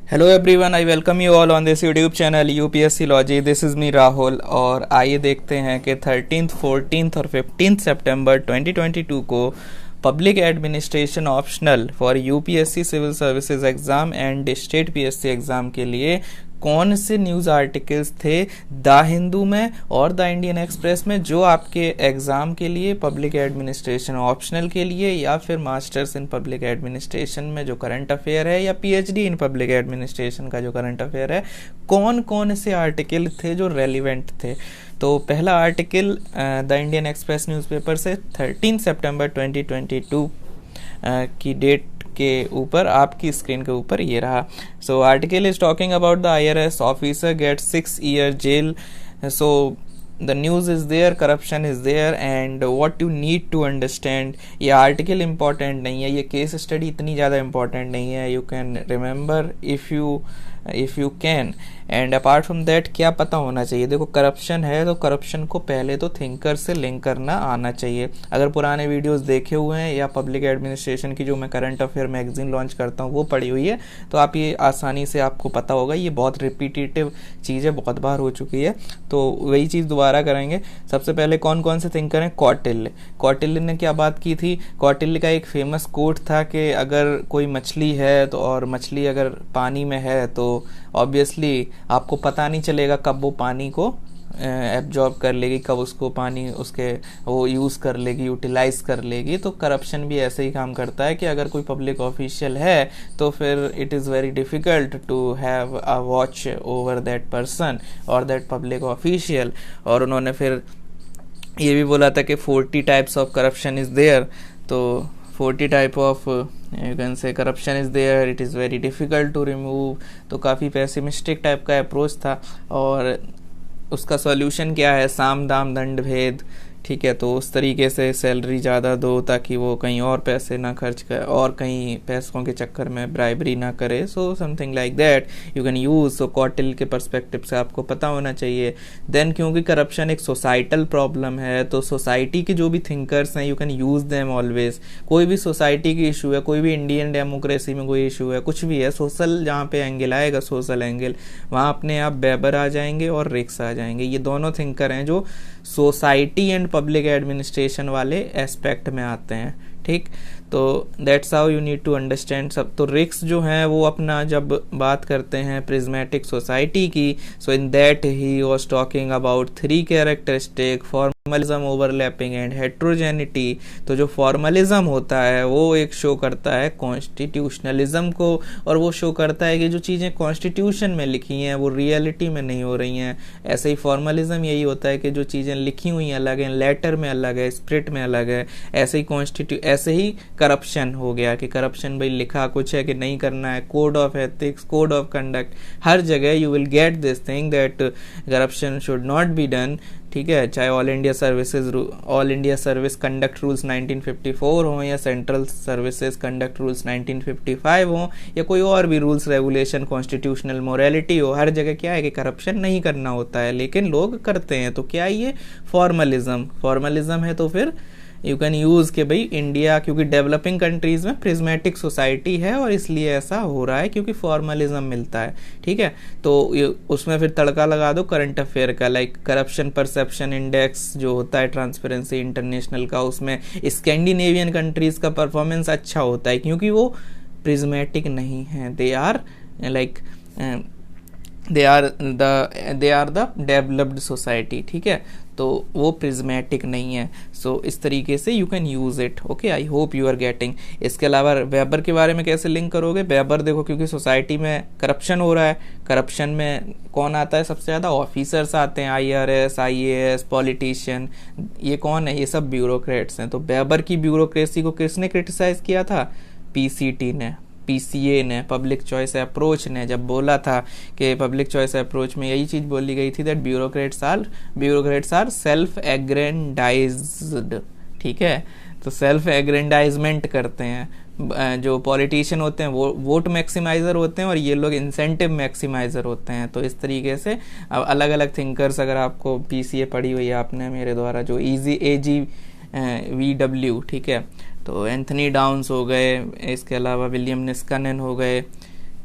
Hello everyone, I welcome you all on this YouTube channel UPSC logy. This is me Rahul. और आइए देखते हैं कि 13th, 14th और 15th सितंबर 2022 को public administration optional for UPSC civil services exam and state PSC exam के लिए कौन से न्यूज़ आर्टिकल्स थे द हिंदू में और द इंडियन एक्सप्रेस में, जो आपके एग्ज़ाम के लिए पब्लिक एडमिनिस्ट्रेशन ऑप्शनल के लिए या फिर मास्टर्स इन पब्लिक एडमिनिस्ट्रेशन में जो करंट अफेयर है या पीएचडी इन पब्लिक एडमिनिस्ट्रेशन का जो करंट अफेयर है, कौन कौन से आर्टिकल थे जो रेलिवेंट थे। तो पहला article the Indian express newspaper से 13 सितंबर 2022 की डेट के ऊपर, आपकी स्क्रीन के ऊपर ये रहा। So article is talking about the IRS officer gets 6 year jail. So the news is there, corruption is there and what you need to understand. ये आर्टिकल इम्पॉर्टेंट नहीं है, ये केस स्टडी इतनी ज़्यादा इम्पॉर्टेंट नहीं है। You can remember if you can. And apart from that क्या पता होना चाहिए। देखो, करप्शन है तो करप्शन को पहले तो थिंकर से लिंक करना आना चाहिए। अगर पुराने वीडियोस देखे हुए हैं या पब्लिक एडमिनिस्ट्रेशन की जो मैं करंट अफेयर मैगजीन लॉन्च करता हूँ वो पढ़ी हुई है, तो आप ये आसानी से आपको पता होगा। ये बहुत रिपीटेटिव चीज़ है, बहुत बार हो चुकी है, तो वही चीज़ दोबारा करेंगे। सबसे पहले कौन कौन से थिंकर हैं? कौटिल्य। कौटिल्य ने क्या बात की थी? कौटिल्य का एक फेमस कोट था कि अगर कोई मछली है तो, और मछली अगर पानी में है तो ऑब्वियसली आपको पता नहीं चलेगा कब वो पानी को एब्जॉर्ब कर लेगी, कब उसको पानी उसके वो यूज़ कर लेगी, यूटिलाइज कर लेगी। तो करप्शन भी ऐसे ही काम करता है कि अगर कोई पब्लिक ऑफिशियल है तो फिर it is very difficult to have a watch over that person और दैट पब्लिक ऑफिशियल। और उन्होंने फिर ये भी बोला था कि 40 types of corruption is there. तो 40 type of you can say corruption is there, it is very difficult to remove. तो काफ़ी पेसिमिस्टिक टाइप का अप्रोच था। और उसका सॉल्यूशन क्या है? साम दाम दंड भेद। ठीक है, तो उस तरीके से सैलरी ज़्यादा दो ताकि वो कहीं और पैसे ना खर्च कर और कहीं पैसों के चक्कर में ब्राइबरी ना करे। So something like that you can use. So Kautilya के पर्सपेक्टिव से आपको पता होना चाहिए। देन क्योंकि करप्शन एक सोसाइटल प्रॉब्लम है, तो सोसाइटी के जो भी थिंकर्स हैं, you can use them always. कोई भी सोसाइटी की इशू है, कोई भी इंडियन डेमोक्रेसी में कोई इशू है, कुछ भी है, सोशल जहाँ पे एंगल आएगा, सोशल एंगल, वहाँ अपने आप बेबर आ जाएंगे और रिक्स आ जाएंगे। ये दोनों थिंकर हैं जो सोसाइटी एंड पब्लिक एडमिनिस्ट्रेशन वाले एस्पेक्ट में आते हैं। ठीक, तो that's how you need to understand सब। तो रिक्स जो हैं वो अपना जब बात करते हैं प्रिज्मेटिक सोसाइटी की, so in that he was talking about 3 characteristic: formalism, overlapping and heterogeneity. तो जो फॉर्मलिज्म होता है वो एक शो करता है कॉन्स्टिट्यूशनलिज्म को, और वो शो करता है कि जो चीज़ें कॉन्स्टिट्यूशन में लिखी हैं वो रियलिटी में नहीं हो रही हैं। ऐसे ही फॉर्मलिज्म यही होता है कि जो चीज़ें लिखी हुई हैं अलग हैं, लेटर में अलग है, स्प्रिट में अलग है। ऐसे ही करप्शन हो गया कि करप्शन भाई लिखा कुछ है कि नहीं करना है, code of ethics, code of conduct, हर जगह you will get this thing that corruption should not be done. ठीक है, चाहे all India service conduct rules 1954 हों या सेंट्रल सर्विसेज कंडक्ट रूल्स 1955 हों या कोई और भी रूल्स रेगुलेशन, कॉन्स्टिट्यूशनल मोरालिटी हो, हर जगह क्या है कि करप्शन नहीं करना होता है, लेकिन लोग करते हैं। तो क्या ये फॉर्मलिज्म है? तो फिर यू कैन यूज़ के भाई इंडिया, क्योंकि डेवलपिंग कंट्रीज़ में प्रिज्मेटिक सोसाइटी है और इसलिए ऐसा हो रहा है क्योंकि फॉर्मलिज्म मिलता है। ठीक है, तो उसमें फिर तड़का लगा दो करंट अफेयर का, लाइक करप्शन परसेप्शन इंडेक्स जो होता है ट्रांसपेरेंसी इंटरनेशनल का, उसमें स्कैंडिनेवियन कंट्रीज़ का परफॉर्मेंस अच्छा होता है क्योंकि वो प्रिज्मेटिक नहीं है। They are the developed society. ठीक है, तो वो प्रिज्मेटिक नहीं है। सो इस तरीके से you can use it. Okay, I hope you are getting. इसके अलावा वेबर के बारे में कैसे लिंक करोगे? वेबर देखो, क्योंकि सोसाइटी में करप्शन हो रहा है, करप्शन में कौन आता है सबसे ज़्यादा? ऑफिसर्स आते हैं, आईआरएस, आईएएस, पॉलिटिशियन। ये कौन है? ये सब ब्यूरोक्रेट्स हैं। तो वेबर की ब्यूरोक्रेसी को किसने क्रिटिसाइज किया था? पीसीटी ने, पीसीए ने, पब्लिक चॉइस अप्रोच ने, जब बोला था कि पब्लिक चॉइस अप्रोच में यही चीज़ बोली गई थी दैट ब्यूरोक्रेट्स आर सेल्फ एग्रेंडाइज्ड। ठीक है, तो सेल्फ एग्रेंडाइजमेंट करते हैं। जो पॉलिटिशियन होते हैं वो वोट मैक्सिमाइज़र होते हैं और ये लोग इंसेंटिव मैक्सिमाइज़र होते हैं। तो इस तरीके से अब अलग अलग थिंकर्स, अगर आपको पीसीए पढ़ी हुई है आपने मेरे द्वारा, जो AGVW, ठीक है, तो एंथनी डाउन्स हो गए, इसके अलावा विलियम निस्कनन हो गए,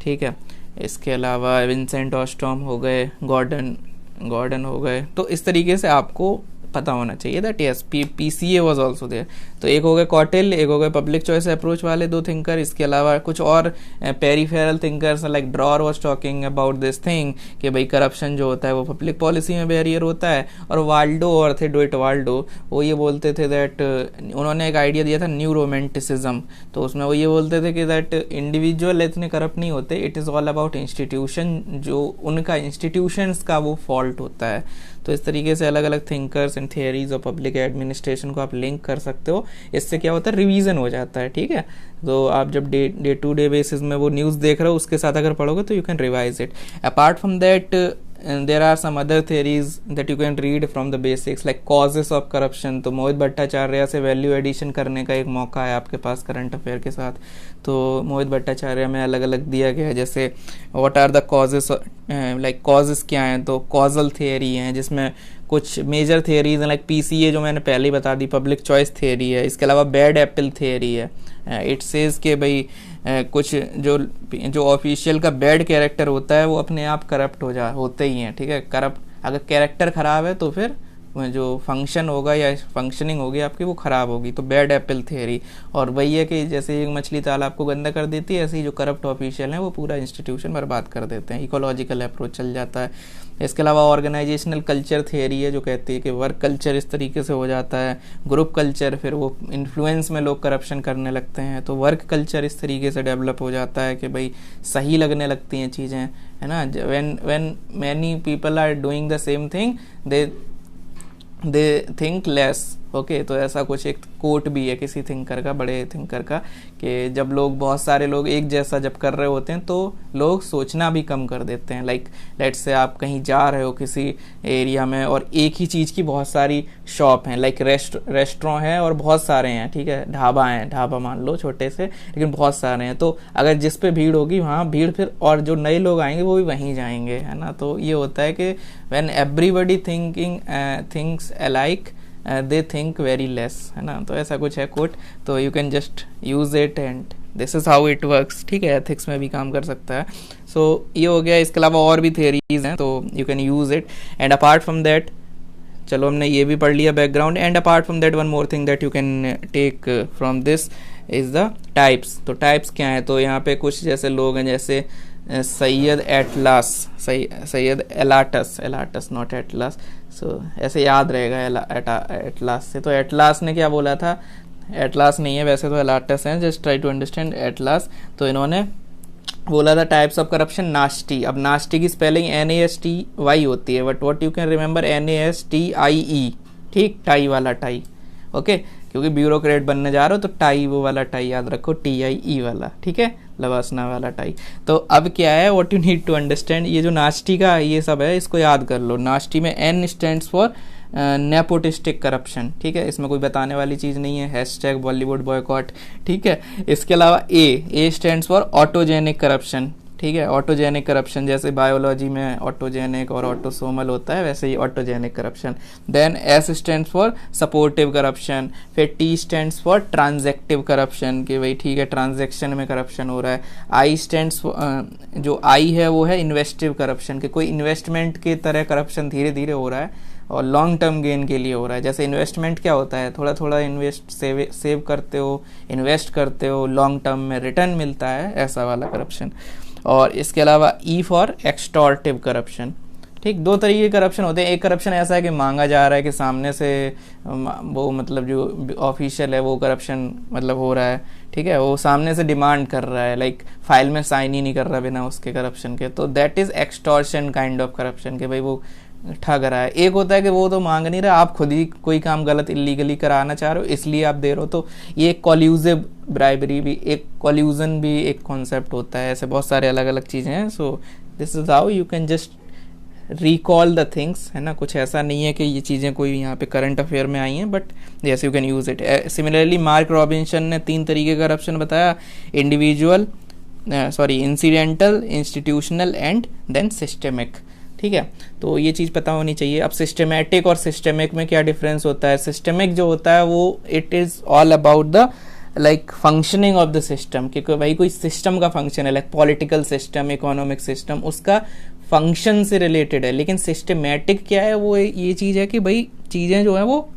ठीक है, इसके अलावा विंसेंट ऑस्टॉम हो गए, गॉर्डन गॉर्डन हो गए। तो इस तरीके से आपको पता होना चाहिए that yes PCA was also there. तो एक हो गए कॉटेल, एक हो गए पब्लिक चॉइस अप्रोच वाले दो थिंकर। इसके अलावा कुछ और peripheral thinkers like drawer was talking about this thing कि भाई करप्शन जो होता है वो पब्लिक पॉलिसी में बैरियर होता है। और वाल्डो और थे डुइट वाल्डो, वो ये बोलते थे दैट उन्होंने एक आइडिया दिया था न्यू रोमांटिसिज्म। तो उसमें वो ये बोलते थे कि दैट इंडिविजुअल इतने करप्ट नहीं होते, it is all about institution, जो उनका इंस्टीट्यूशंस का वो फॉल्ट होता है। तो इस तरीके से अलग अलग थिंकर्स एंड थियरीज और पब्लिक एडमिनिस्ट्रेशन को आप लिंक कर सकते हो। इससे क्या होता है, रिवीजन हो जाता है, ठीक है। तो आप जब डे टू डे बेसिस में वो न्यूज़ देख रहे हो उसके साथ अगर पढ़ोगे तो you can revise it. Apart from that there are some other theories that you can read from the basics like causes of corruption। तो मोहित भट्टाचार्य से वैल्यू एडिशन करने का एक मौका है आपके पास करंट अफेयर के साथ। तो मोहित भट्टाचार्य में अलग अलग दिया गया है, जैसे what are the causes, like causes क्या हैं, तो कॉजल थियरी हैं जिसमें कुछ मेजर थियरीज हैं लाइक पीसीए जो मैंने पहले ही बता दी, पब्लिक चॉइस थियरी है। इसके अलावा बैड एप्पल थियरी है। इट सेज के भाई कुछ जो ऑफिशियल का बैड कैरेक्टर होता है वो अपने आप करप्ट होते ही हैं, ठीक है। करप्ट अगर कैरेक्टर खराब है तो फिर जो फंक्शन होगा या फंक्शनिंग होगी आपकी वो ख़राब होगी। तो बैड एप्पल थियरी, और वही है कि जैसे एक मछली तालाब को गंदा कर देती है, ऐसे ही जो करप्ट ऑफिशियल हैं वो पूरा इंस्टीट्यूशन बर्बाद कर देते हैं। इकोलॉजिकल अप्रोच चल जाता है। इसके अलावा ऑर्गेनाइजेशनल कल्चर थियरी है जो कहती है कि वर्क कल्चर इस तरीके से हो जाता है, ग्रुप कल्चर, फिर वो इन्फ्लुएंस में लोग करप्शन करने लगते हैं। तो वर्क कल्चर इस तरीके से डेवलप हो जाता है कि भाई सही लगने लगती हैं चीज़ें, है ना। When many people are doing the same thing they think less. Okay, तो ऐसा कुछ एक कोट भी है किसी थिंकर का, बड़े थिंकर का, कि जब लोग बहुत सारे लोग एक जैसा जब कर रहे होते हैं तो लोग सोचना भी कम कर देते हैं। लाइक लेट्स से आप कहीं जा रहे हो किसी एरिया में और एक ही चीज़ की बहुत सारी शॉप हैं, लाइक रेस्टोरेंट हैं और बहुत सारे हैं, ठीक है, ढाबा हैं, ढाबा मान लो छोटे से, लेकिन बहुत सारे हैं। तो अगर जिस पे भीड़ होगी वहाँ भीड़ फिर, और जो नए लोग आएंगे वो भी वहीं जाएंगे, है ना। तो ये होता है कि when everybody thinks alike they think very less, है ना। तो ऐसा कुछ है कोट, तो you can just use it and this is how it works, ठीक है। एथिक्स में भी काम कर सकता है। सो ये हो गया। इसके अलावा और भी थियरीज हैं तो you can use it. And apart from that, चलो हमने ये भी पढ़ लिया background. And apart from that one more thing that you can take from this is the types. तो टाइप्स क्या है, तो यहाँ पे कुछ जैसे लोग हैं, जैसे Syed Atlas, Syed Alatas not Atlas, so ऐसे याद रहेगा एटलास से। तो एटलास ने क्या बोला था, एटलास नहीं है वैसे तो एलाटस है, जस्ट ट्राई टू अंडरस्टैंड एटलास। तो इन्होंने बोला था टाइप्स ऑफ करप्शन नास्टी। अब नास्टी की स्पेलिंग NASTY होती है, but what you can remember NASTIE, ठीक, टाई वाला टाई, ओके, क्योंकि ब्यूरोक्रेट बनने जा रहे हो तो टाई वो वाला टाई याद रखो, TIE वाला, ठीक है, लवासना वाला टाई। तो अब क्या है, what you need to understand, ये जो नास्टी का ये सब है इसको याद कर लो। नास्टी में N stands for nepotistic corruption, ठीक है, इसमें कोई बताने वाली चीज़ नहीं है, हैशटैग बॉलीवुड बॉयकॉट, ठीक है। इसके अलावा A stands for autogenic corruption, ठीक है, ऑटोजेनिक करप्शन, जैसे बायोलॉजी में ऑटोजेनिक और ऑटोसोमल होता है वैसे ही autogenic corruption. Then S stands for supportive corruption, फिर T stands for transactive corruption, कि भाई ठीक है ट्रांजैक्शन में करप्शन हो रहा है। I स्टैंड्स, जो I है वो है इन्वेस्टिव करप्शन, कि कोई इन्वेस्टमेंट की तरह करप्शन धीरे धीरे हो रहा है और लॉन्ग टर्म गेन के लिए हो रहा है। जैसे इन्वेस्टमेंट क्या होता है, थोड़ा थोड़ा सेव करते हो, इन्वेस्ट करते हो, लॉन्ग टर्म में रिटर्न मिलता है, ऐसा वाला करप्शन। और इसके अलावा E फॉर एक्सटॉर्टिव करप्शन, ठीक, दो तरीके के करप्शन होते हैं। एक करप्शन ऐसा है कि मांगा जा रहा है, कि सामने से वो मतलब जो ऑफिशियल है वो करप्शन मतलब हो रहा है, ठीक है, वो सामने से डिमांड कर रहा है, लाइक फाइल में साइन ही नहीं कर रहा बिना उसके करप्शन के, तो that is extortion kind of corruption, कि भाई वो ठग रहा है। एक होता है कि वो तो मांग नहीं रहा, आप खुद ही कोई काम गलत इलीगली कराना चाह रहे हो इसलिए आप दे रहे हो, तो ये कॉल्यूजिव ब्राइबरी भी, एक कॉल्यूजन भी एक कॉन्सेप्ट होता है। ऐसे बहुत सारे अलग अलग चीज़ें हैं। So this is how you can just recall the things, है ना। कुछ ऐसा नहीं है कि ये चीज़ें कोई यहाँ पे करंट अफेयर में आई हैं, but yes you can use it. Similarly Mark Robinson ने 3 तरीके का करप्शन बताया, incidental, institutional and then systemic, ठीक है। तो ये चीज़ पता होनी चाहिए। अब सिस्टमेटिक और सिस्टेमिक में क्या डिफरेंस होता है। सिस्टेमिक जो होता है वो it is all about the like functioning of the system, कि भाई कोई सिस्टम का फंक्शन है, like political system, economic system, उसका फंक्शन से रिलेटेड है। लेकिन सिस्टमेटिक क्या है, वो ये चीज़ है कि भाई चीज़ें जो है वो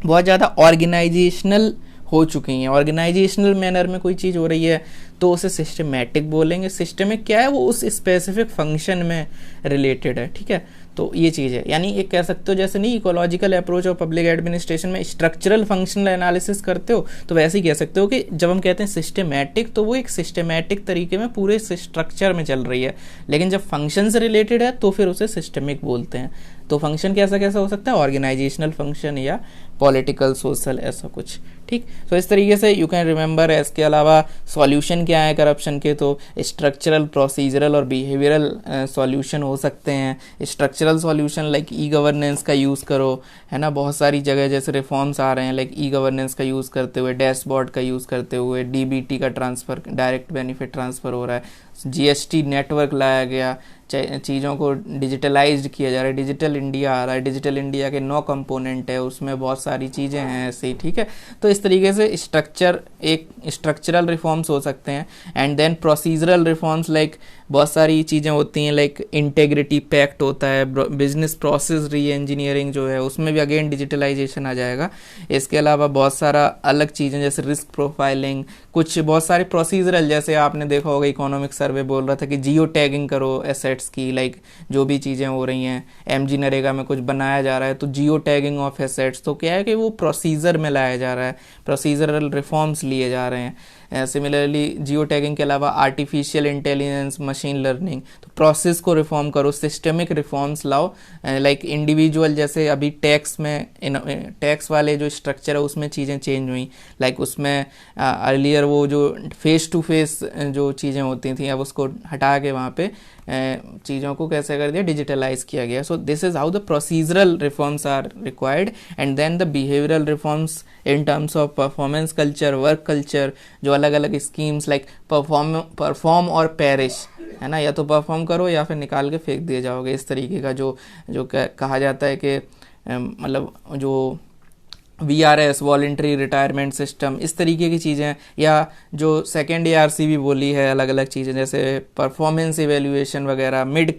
बहुत ज़्यादा ऑर्गेनाइजेशनल हो चुकी हैं, ऑर्गेनाइजेशनल मैनर में कोई चीज़ हो रही है तो उसे सिस्टमेटिक बोलेंगे। सिस्टमिक क्या है, वो उस स्पेसिफिक फंक्शन में रिलेटेड है, ठीक है। तो ये चीज़ है, यानी एक कह सकते हो जैसे नहीं इकोलॉजिकल अप्रोच और पब्लिक एडमिनिस्ट्रेशन में स्ट्रक्चरल फंक्शनल एनालिसिस करते हो, तो वैसे ही कह सकते हो कि जब हम कहते हैं सिस्टमेटिक, तो वो एक सिस्टमेटिक तरीके में पूरे स्ट्रक्चर में चल रही है। लेकिन जब फंक्शन से रिलेटेड है तो फिर उसे सिस्टमिक बोलते हैं। तो फंक्शन कैसा कैसा हो सकता है, ऑर्गेनाइजेशनल फंक्शन या पॉलिटिकल, सोशल, ऐसा कुछ, ठीक। तो इस तरीके से यू कैन रिमेंबर। इसके अलावा सॉल्यूशन क्या है करप्शन के, तो स्ट्रक्चरल, प्रोसीजरल और बिहेवियरल सॉल्यूशन हो सकते हैं। Structural solution like e governance का यूज़ करो, है ना, बहुत सारी जगह जैसे रिफॉर्म्स आ रहे हैं, लाइक ई गवर्नेंस का यूज़ करते हुए, डैशबोर्ड का यूज़ करते हुए, डीबीटी का ट्रांसफ़र, डायरेक्ट बेनिफिट ट्रांसफ़र हो रहा है, जीएसटी नेटवर्क लाया गया, चीज़ों को डिजिटलाइज्ड किया जा रहा है, डिजिटल इंडिया आ रहा है, डिजिटल इंडिया के 9 कंपोनेंट है, उसमें बहुत सारी चीज़ें हैं ऐसे ही, ठीक है। तो इस तरीके से स्ट्रक्चर, एक स्ट्रक्चरल रिफॉर्म्स हो सकते हैं। And then procedural reforms, like बहुत सारी चीज़ें होती हैं, लाइक इंटेग्रिटी पैक्ट होता है, बिजनेस प्रोसेस री इंजीनियरिंग जो है उसमें भी अगेन डिजिटलाइजेशन आ जाएगा। इसके अलावा बहुत सारा अलग चीज़ें जैसे रिस्क प्रोफाइलिंग, कुछ बहुत सारे प्रोसीजरल, जैसे आपने देखा होगा इकोनॉमिक सर्वे बोल रहा था कि जियो टैगिंग करो एसेट्स की, लाइक जो भी चीज़ें हो रही हैं, एमजी नरेगा में कुछ बनाया जा रहा है तो जियो टैगिंग ऑफ एसेट्स, तो क्या है कि वो प्रोसीजर में लाया जा रहा है, प्रोसीजरल रिफॉर्म्स लिए जा रहे हैं। सिमिलरली जियो टैगिंग के अलावा आर्टिफिशियल इंटेलिजेंस, मशीन लर्निंग, तो प्रोसेस को रिफॉर्म करो, सिस्टमिक रिफॉर्म्स लाओ। लाइक इंडिविजुअल, जैसे अभी टैक्स में, टैक्स वाले जो स्ट्रक्चर है उसमें चीज़ें चेंज हुई, लाइक उसमें अर्लियर वो जो फेस टू फेस जो चीज़ें होती थी अब उसको हटा के वहाँ पे चीज़ों को कैसे कर दिया, डिजिटलाइज किया गया। So this is how the procedural reforms are required. And then the behavioural reforms in terms of performance culture, work culture, जो अलग अलग स्कीम्स लाइक परफॉर्म और पेरिश, है ना, या तो परफॉर्म करो या फिर निकाल के फेंक दिए जाओगे, इस तरीके का जो कहा जाता है कि मतलब जो VRS, वॉलेंट्री रिटायरमेंट सिस्टम, इस तरीके की चीज़ें, या जो सेकेंड ARC भी बोली है, अलग अलग चीज़ें जैसे परफॉर्मेंस इवेल्युएशन वगैरह, मिड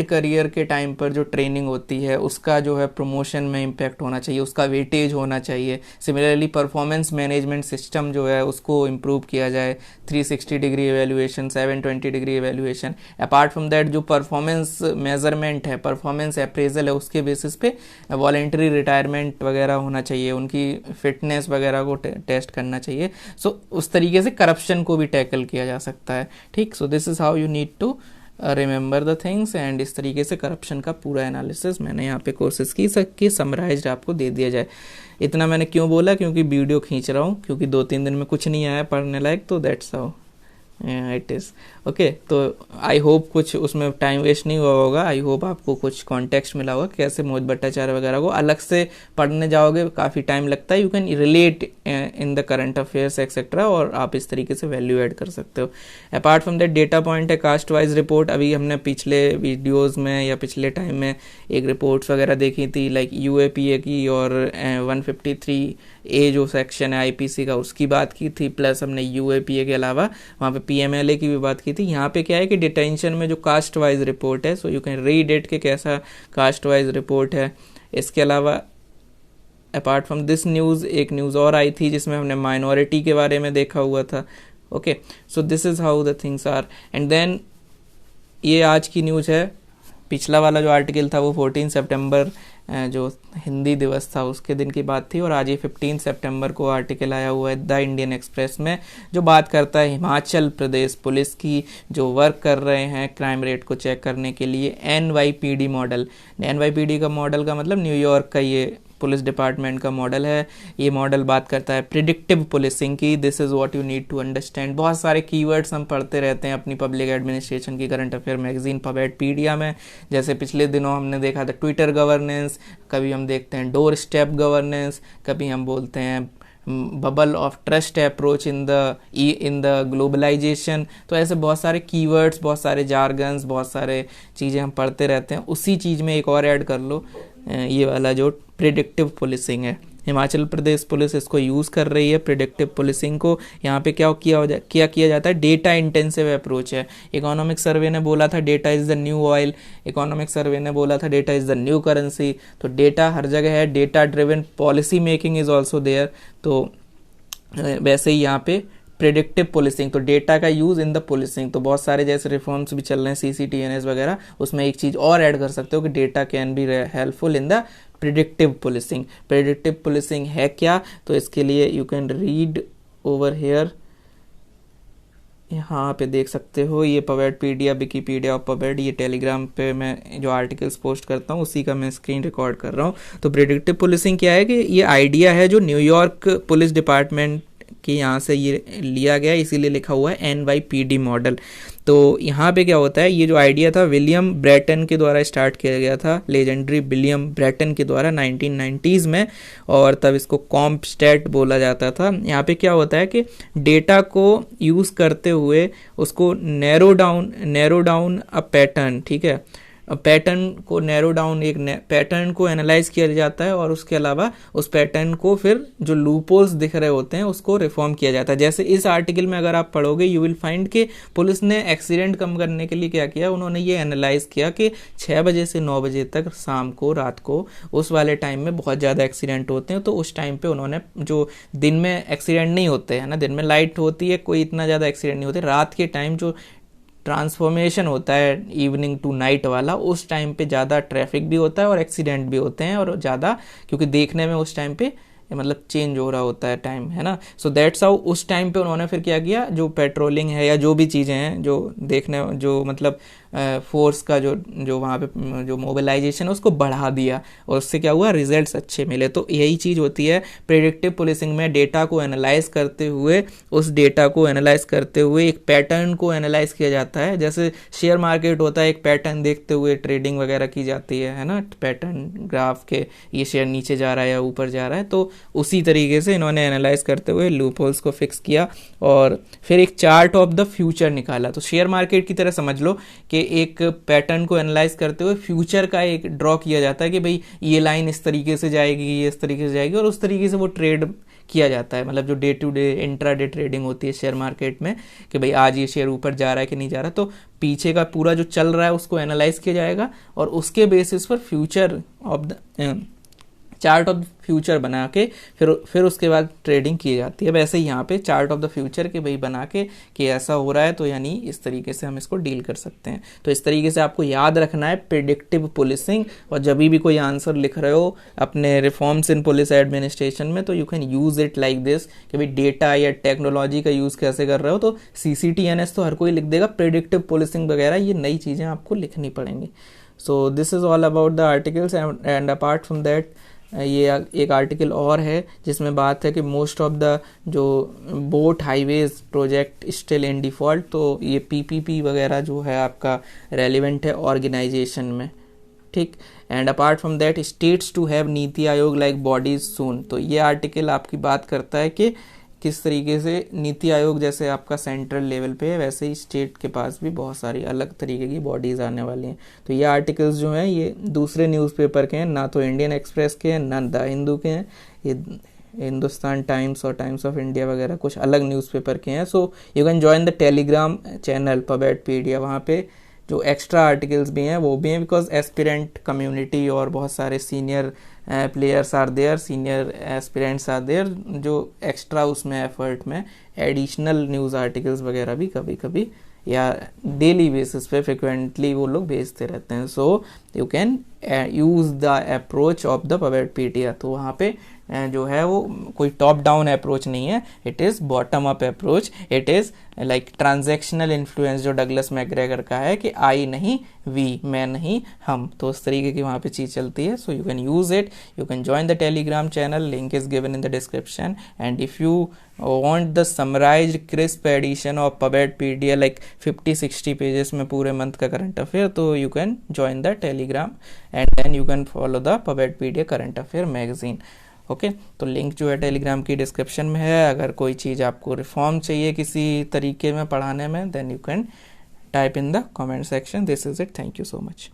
करियर के टाइम पर जो ट्रेनिंग होती है उसका जो है प्रमोशन में इम्पैक्ट होना चाहिए, उसका वेटेज होना चाहिए। सिमिलरली परफॉर्मेंस मैनेजमेंट सिस्टम जो है उसको इम्प्रूव किया जाए, 360 degree evaluation, 720 degree evaluation. Apart from that जो परफॉर्मेंस मेजरमेंट है, परफॉर्मेंस अप्रेजल है, उसके बेसिस पे वॉलेंट्री रिटायरमेंट वगैरह होना चाहिए, उनकी फिटनेस वगैरह को टेस्ट करना चाहिए। सो उस तरीके से करप्शन को भी टैकल किया जा सकता है, ठीक। So this is how you need to remember the things. And इस तरीके से करप्शन का पूरा एनालिसिस मैंने यहाँ पे कोशिश की समराइज्ड आपको दे दिया जाए। इतना मैंने क्यों बोला, क्योंकि वीडियो खींच रहा हूँ, क्योंकि 2-3 दिन में कुछ नहीं आया पढ़ने लायक, तो that's how it is okay. तो आई होप कुछ उसमें टाइम वेस्ट नहीं हुआ होगा, आई होप आपको कुछ कॉन्टेक्स्ट मिला होगा कैसे मोहित भट्टाचार्य वगैरह को अलग से पढ़ने जाओगे काफ़ी टाइम लगता है, you can relate in the current affairs etcetera, और आप इस तरीके से वैल्यू ऐड कर सकते हो। Apart from that data point है कास्ट वाइज रिपोर्ट, अभी हमने पिछले वीडियोज़ में या पिछले टाइम में एक रिपोर्ट्स वगैरह देखी थी, लाइक UAPA की और 153A जो सेक्शन है IPC का उसकी बात की थी, प्लस हमने UAPA के अलावा वहाँ पे PMLA की भी बात की थी। यहाँ पे क्या है कि डिटेंशन में जो कास्ट वाइज रिपोर्ट है, so you can read it कि कैसा कास्ट वाइज रिपोर्ट है। इसके अलावा अपार्ट फ्रॉम दिस न्यूज़ एक न्यूज़ और आई थी जिसमें हमने माइनॉरिटी के बारे में देखा हुआ था, okay. So this is how the things are. And then ये आज की न्यूज़ है, पिछला वाला जो आर्टिकल था वो 14 सितंबर जो हिंदी दिवस था उसके दिन की बात थी, और आज ये 15 सितंबर को आर्टिकल आया हुआ है द इंडियन एक्सप्रेस में, जो बात करता है हिमाचल प्रदेश पुलिस की जो वर्क कर रहे हैं क्राइम रेट को चेक करने के लिए NYPD मॉडल। NYPD का मॉडल का मतलब न्यूयॉर्क का ये पुलिस डिपार्टमेंट का मॉडल है। ये मॉडल बात करता है प्रिडिक्टिव पुलिसिंग की। This is what you need to understand. बहुत सारे कीवर्ड्स हम पढ़ते रहते हैं अपनी पब्लिक एडमिनिस्ट्रेशन की करंट अफेयर मैगजीन पबेडपीडिया में, जैसे पिछले दिनों हमने देखा था ट्विटर गवर्नेंस, कभी हम देखते हैं डोर स्टेप गवर्नेंस, कभी हम बोलते हैं bubble of trust approach in the globalisation. तो ऐसे बहुत सारे कीवर्ड्स, बहुत सारे जार्गन्स, बहुत सारे चीज़ें हम पढ़ते रहते हैं। उसी चीज़ में एक और ऐड कर लो, ये वाला जो प्रिडिक्टिव पुलिसिंग है, हिमाचल प्रदेश पुलिस इसको यूज़ कर रही है प्रिडिक्टिव पुलिसिंग को। यहाँ पे क्या किया जाता है, डेटा इंटेंसिव अप्रोच है। इकोनॉमिक सर्वे ने बोला था data is the new oil, economic survey ने बोला था data is the new currency. तो डेटा हर जगह है, data driven policy making is also there. तो वैसे ही यहाँ पे प्रेडिक्टिव पुलिसिंग, तो डेटा का यूज़ इन द पुलिसिंग, तो बहुत सारे जैसे रिफॉर्म्स भी चल रहे हैं CCTNS वगैरह, उसमें एक चीज़ और ऐड कर सकते हो कि data can be helpful in the predictive policing. Predictive policing है क्या, तो इसके लिए you can read over here, यहाँ पे देख सकते हो, ये पवेडपीडिया, विकीपीडिया और पवेड, ये टेलीग्राम पे मैं जो आर्टिकल्स पोस्ट करता हूँ उसी का मैं स्क्रीन रिकॉर्ड कर रहा हूँ। तो प्रिडिक्टिव पुलिसिंग क्या है कि ये आइडिया है जो न्यूयॉर्क पुलिस डिपार्टमेंट कि यहाँ से ये लिया गया, इसीलिए लिखा हुआ है NYPD मॉडल। तो यहाँ पे क्या होता है, ये जो आइडिया था विलियम ब्रेटन के द्वारा स्टार्ट किया गया था, लेजेंडरी विलियम ब्रेटन के द्वारा 1990s में, और तब इसको कॉम्पस्टैट बोला जाता था। यहाँ पे क्या होता है कि डेटा को यूज़ करते हुए उसको नैरो डाउन अ पैटर्न, ठीक है, पैटर्न को नैरो डाउन, एक पैटर्न को एनालाइज किया जाता है और उसके अलावा उस पैटर्न को फिर जो लूपहोल्स दिख रहे होते हैं उसको रिफॉर्म किया जाता है। जैसे इस आर्टिकल में अगर आप पढ़ोगे यू विल फाइंड कि पुलिस ने एक्सीडेंट कम करने के लिए क्या किया, उन्होंने ये एनालाइज किया कि 6 बजे से 9 बजे तक शाम को, रात को, उस वाले टाइम में बहुत ज़्यादा एक्सीडेंट होते हैं। तो उस टाइम पे उन्होंने, जो दिन में एक्सीडेंट नहीं होते हैं ना, दिन में लाइट होती है, कोई इतना ज़्यादा एक्सीडेंट नहीं होते, रात के टाइम जो ट्रांसफॉर्मेशन होता है इवनिंग टू नाइट वाला, उस टाइम पे ज़्यादा ट्रैफिक भी होता है और एक्सीडेंट भी होते हैं, और ज़्यादा क्योंकि देखने में उस टाइम पे मतलब चेंज हो रहा होता है टाइम, है ना। सो दैट्स हाउ उस टाइम पे उन्होंने फिर क्या किया, जो पेट्रोलिंग है या जो भी चीज़ें हैं जो देखने, जो मतलब फोर्स का जो वहाँ पे जो मोबिलाइजेशन है उसको बढ़ा दिया, और उससे क्या हुआ, रिजल्ट्स अच्छे मिले। तो यही चीज़ होती है प्रेडिक्टिव पुलिसिंग में, डेटा को एनालाइज करते हुए, उस डेटा को एनालाइज करते हुए एक पैटर्न को एनालाइज किया जाता है। जैसे शेयर मार्केट होता है, एक पैटर्न देखते हुए ट्रेडिंग वगैरह की जाती है ना, पैटर्न ग्राफ के, ये शेयर नीचे जा रहा है या ऊपर जा रहा है। तो उसी तरीके से इन्होंने एनालाइज करते हुए लूपहोल्स को फिक्स किया और फिर एक चार्ट ऑफ द फ्यूचर निकाला। तो शेयर मार्केट की तरह समझ लो कि एक पैटर्न को एनालाइज करते हुए फ्यूचर का एक ड्रॉ किया जाता है कि भाई ये लाइन इस तरीके से जाएगी, ये इस तरीके से जाएगी, और उस तरीके से वो ट्रेड किया जाता है। मतलब जो day to day intraday trading होती है शेयर मार्केट में, कि भाई आज ये शेयर ऊपर जा रहा है कि नहीं जा रहा, तो पीछे का पूरा जो चल रहा है उसको एनालाइज किया जाएगा और उसके बेसिस पर future of the chart of future बना के फिर उसके बाद ट्रेडिंग की जाती है। वैसे ही यहाँ पे चार्ट ऑफ द फ्यूचर के भाई बना के कि ऐसा हो रहा है, तो यानी इस तरीके से हम इसको डील कर सकते हैं। तो इस तरीके से आपको याद रखना है प्रिडिक्टिव पुलिसिंग, और जब भी कोई आंसर लिख रहे हो अपने रिफॉर्म्स इन पुलिस एडमिनिस्ट्रेशन में, तो you can use it like this कि भाई डेटा या टेक्नोलॉजी का यूज़ कैसे कर रहे हो। तो CCTNS तो हर कोई लिख देगा, प्रिडिक्टिव पुलिसिंग वगैरह ये नई चीज़ें आपको लिखनी पड़ेंगी। सो this is all about the articles and apart from that ये एक आर्टिकल और है जिसमें बात है कि मोस्ट ऑफ द जो boat highways project still in default, तो ये PPP वगैरह जो है आपका रेलिवेंट है ऑर्गेनाइजेशन में, ठीक। And apart from that states to have NITI Aayog like bodies सून। तो ये आर्टिकल आपकी बात करता है कि किस तरीके से नीति आयोग जैसे आपका सेंट्रल लेवल पे है, वैसे ही स्टेट के पास भी बहुत सारी अलग तरीके की बॉडीज़ आने वाली हैं। तो ये आर्टिकल्स जो हैं ये दूसरे न्यूज़पेपर के हैं, ना तो इंडियन एक्सप्रेस के हैं ना द हिंदू के हैं, ये हिंदुस्तान टाइम्स और टाइम्स ऑफ इंडिया वगैरह कुछ अलग न्यूज़पेपर के हैं। So you can join the Telegram channel पवेडपीडिया, वहाँ पे जो एक्स्ट्रा आर्टिकल्स भी हैं वो भी हैं, बिकॉज एस्पिरेंट कम्युनिटी और बहुत सारे senior players are there, senior aspirants are there, जो एक्स्ट्रा उसमें एफर्ट में एडिशनल न्यूज़ आर्टिकल्स वगैरह भी कभी कभी या डेली बेसिस पे फ्रिक्वेंटली वो लोग भेजते रहते हैं। So you can use the approach of the पवेडपीडिया। तो वहाँ पे जो है वो कोई टॉप डाउन अप्रोच नहीं है, it is bottom up approach, it is like transactional influence जो डगलस मैकग्रेगर का है कि आई नहीं वी, मैं नहीं हम, तो उस तरीके की वहाँ पे चीज़ चलती है। So you can use it, you can join the Telegram channel, link is given in the description. And if you want the summarized crisp edition of पवेडपीडिया like 50-60 पेजेस में पूरे मंथ का करंट अफेयर, तो you can join the Telegram and then you can follow the पवेडपीडिया current affair magazine. Okay, तो link जो है Telegram की डिस्क्रिप्शन में है। अगर कोई चीज़ आपको रिफॉर्म चाहिए किसी तरीके में पढ़ाने में, then you can type in the comment section. This is it, thank you so much.